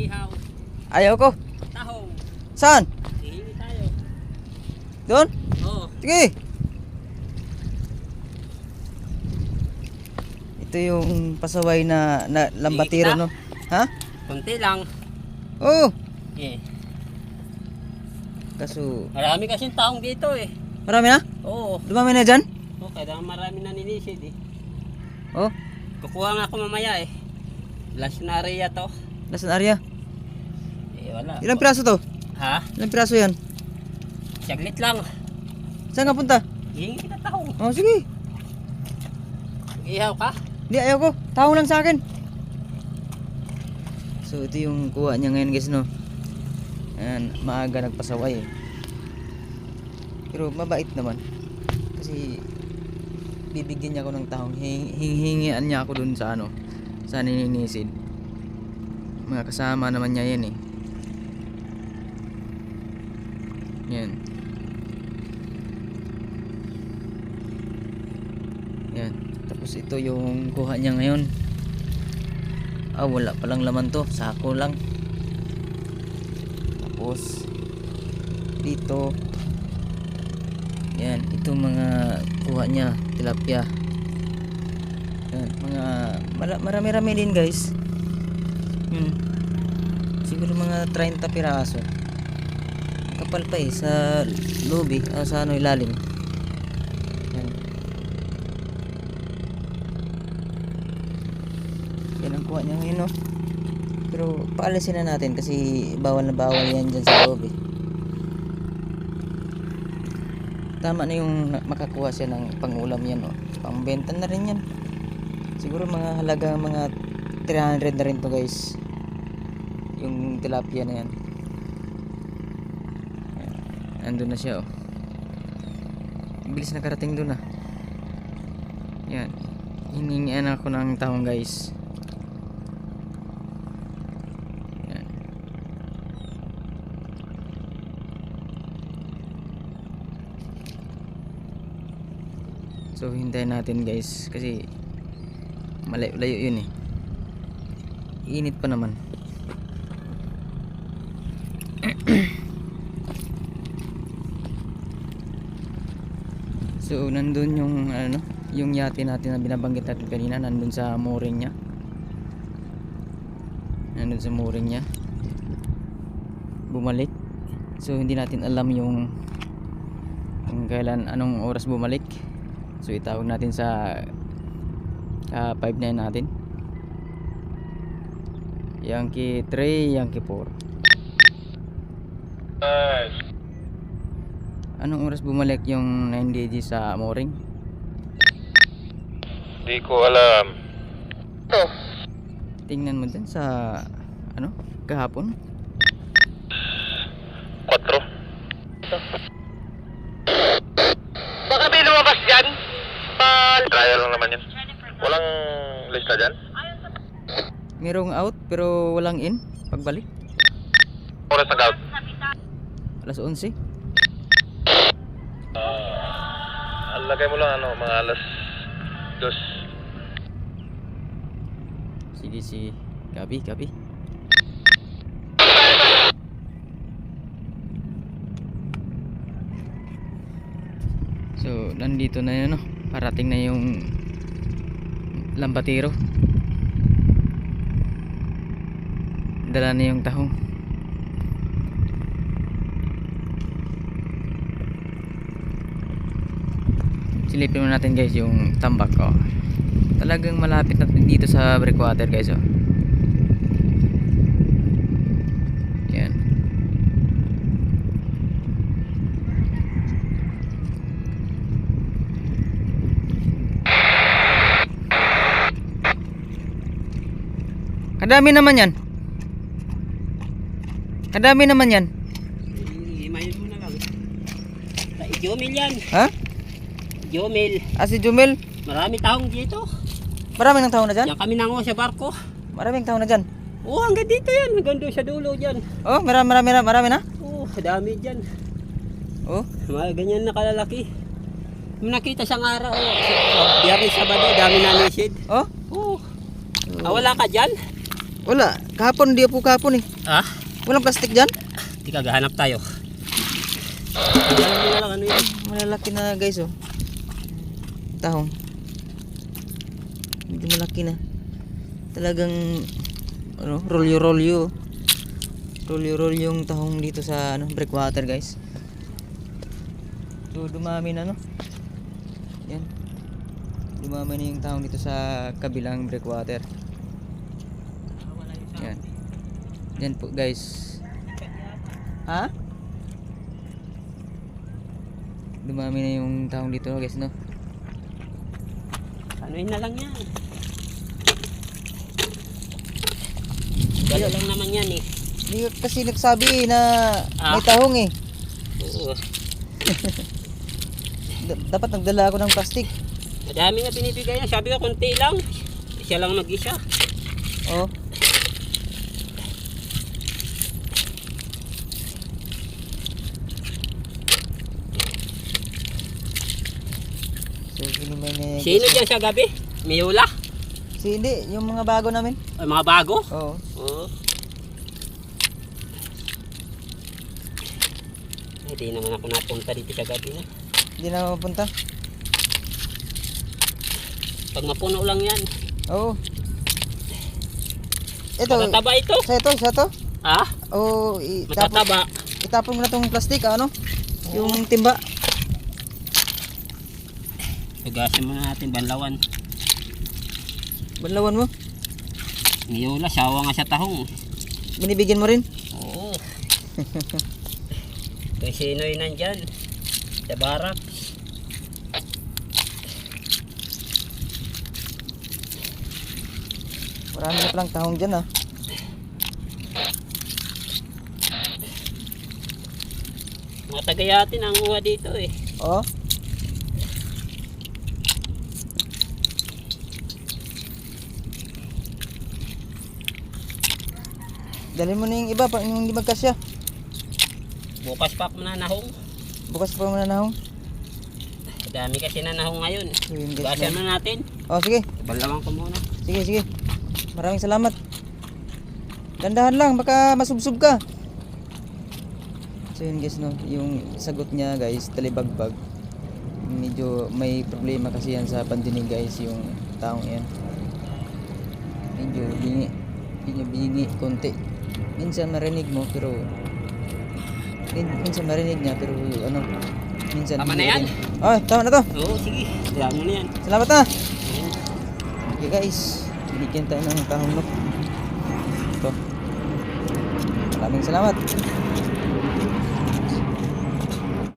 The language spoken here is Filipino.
Ihaw. Ayaw ko. Tahong. Saan? Hihingi tayo. Doon? Oo. Sige. Ito yung pasaway na lambatiro, Sige, no? Ha? Kunti lang. Oo. Eh. Kaso, Marami kasing taong dito eh. marami na? Oo. Dumami na dyan? Oh, kaya marami na nilisid eh. Oh, Kukuha nga ako mamaya eh. Last na area to. nasa area. Eh wala. Ilang piraso to? Ha? Ilang piraso yan? Saglit lang. Saan ka punta? Hihingi kita tahong. Oh, sige. Ihaw ka? Hindi, ayaw ko. Tao lang sa akin. So, ito yung kuha niya ngayon guys, no? Ayan, maaga nagpasaway eh. Pero mabait naman. Kasi bibigyan niya ako ng tahong. Hingian niya ako dun sa ano, sa nininisid. Mga kasama naman niya yan eh. Yan. Yan. Tapos ito yung kuha niya ngayon. Ah, wala palang laman to. Sako lang. Tapos dito, yan, ito mga kuha niya, tilapia. Yan, mga marami-rami din guys. Siguro mga 30 piraso. Kapal pa eh sa loob eh, sa ano ilalim. Yan. Yan ang kuha niya ngayon, no? Pero paalisin na natin kasi bawal na bawal yan dyan sa loob eh. Tama na yung makakuha siya ng pangulam yan, no? Pangbenta na rin yan. Siguro mga halaga mga 300 na rin to guys. Yung tilapia na yan. Ayan. Andun na siya, oh. Bilis nakarating dun ah. Yan. Hiningian ako ng tahong guys. So hintayin natin guys kasi malayo yun eh. Init pa naman. So nandun yung ano, yung yate natin na binabanggit natin kanina, nandun sa mooring niya. Nandun sa mooring niya. Bumalik. So hindi natin alam yung kung kailan, anong oras bumalik. So itawag natin sa 59 natin. Yankee 3, Yankee 4. Anong oras bumalik yung 9DG sa mooring? Di ko alam. Tingnan mo dyan sa ano, kahapon. 4. Baka may lumabas dyan. Trial lang naman yan. Walang lista dyan. Merong out pero walang in pagbalik. Oras nag-out. Alas 11. Lagay mo lang ano, mga alas 2. Sige, sige. Copy. So nandito na yun, no? Parating na yung lambatiro. Dala na yung tahong. Silipin mo natin guys yung tambak, oh. Talagang malapit na dito sa breakwater guys, oh. Yan. Kadami naman yan. Kadami naman yan. Himayin mo na lang. Jomil yan. Ha? Jomil. Si Jumel. Marami taong dito. Maraming ng tao na dyan? Diyan kami nango sa barko. Maraming tao na dyan. Oo, hanggang dito yan. Hanggang doon sa dulo dyan. Oh, marami na? Oo, dami dyan. Oh, Mga ganyan na kalalaki. May nakita siyang araw. Biyernes, Sabado, dami na nisid. oh. Oo. Wala ka dyan? Wala. Kahapon, di po kahapon eh. Ah? Walang plastic dyan? Di ka gahanap tayo. Alam mo na lang ano yun. Malalaki na guys oh. Tahong. Medyo malaki na. Talagang ano, rolyo-rolyo. Rolyo-rolyo yung tahong dito sa ano, breakwater guys. So dumami na no. Yan. Dumami na yung tahong dito sa kabilang breakwater. Yan. Yan po guys. Ha? Dumami na yung tahong dito guys no. Anuin na lang yan. Gala lang naman yan eh. Hindi kasi nagsabi na Ah? may tahong eh. Oo. Dapat nagdala ako ng plastic. Madami nga binibigay yan. Sabi ko konti lang. Siya lang mag-isa. Oh. So, kinimay na Sino dyan sa gabi? Miyula? Si hindi, yung mga bago namin. Ay, mga bago? Oo. Oo. Hindi naman ako napunta dito sa gabi na. Hindi na mapunta. Pag mapuno lang yan. Oo. Ito. Matataba ito. Sa ito? Ah? Oo, Matataba. itapon mo na tong plastic, ano? Yung timba. Tugasin muna natin banlawan. Banlawan mo. Miyula, sawa nga sa tahong. Binibigyan mo rin. Oo. Kung sino'y nandyan. Sa barak. Marami na palang tahong dyan ah. Mga tagayatin ang uha dito eh. Oo. Dalhin mo na yung iba, yung hindi magkasya. Bukas pa ako nanahong. Bukas pa muna na hong. Dami kasi nanahong ngayon. So, yun, guys, Tugasin na natin. Oh, sige. Banlawan ko muna. Sige, sige. Maraming salamat. Dandahan lang, baka masubsob ka. So yun guys, no, yung sagot niya guys, talibagbag. Medyo may problema kasi yan sa pandinig guys, yung taong yan. Medyo bingi konti. Minsan marinig mo pero minsan marinig niya pero ano, minsan Tama hindi na yan? rin. Oh, tama na to. Oo, sige. Kaya mo na yan. Salamat na. Okay guys, binigyan tayo ng tahong no. Ito. Maraming salamat.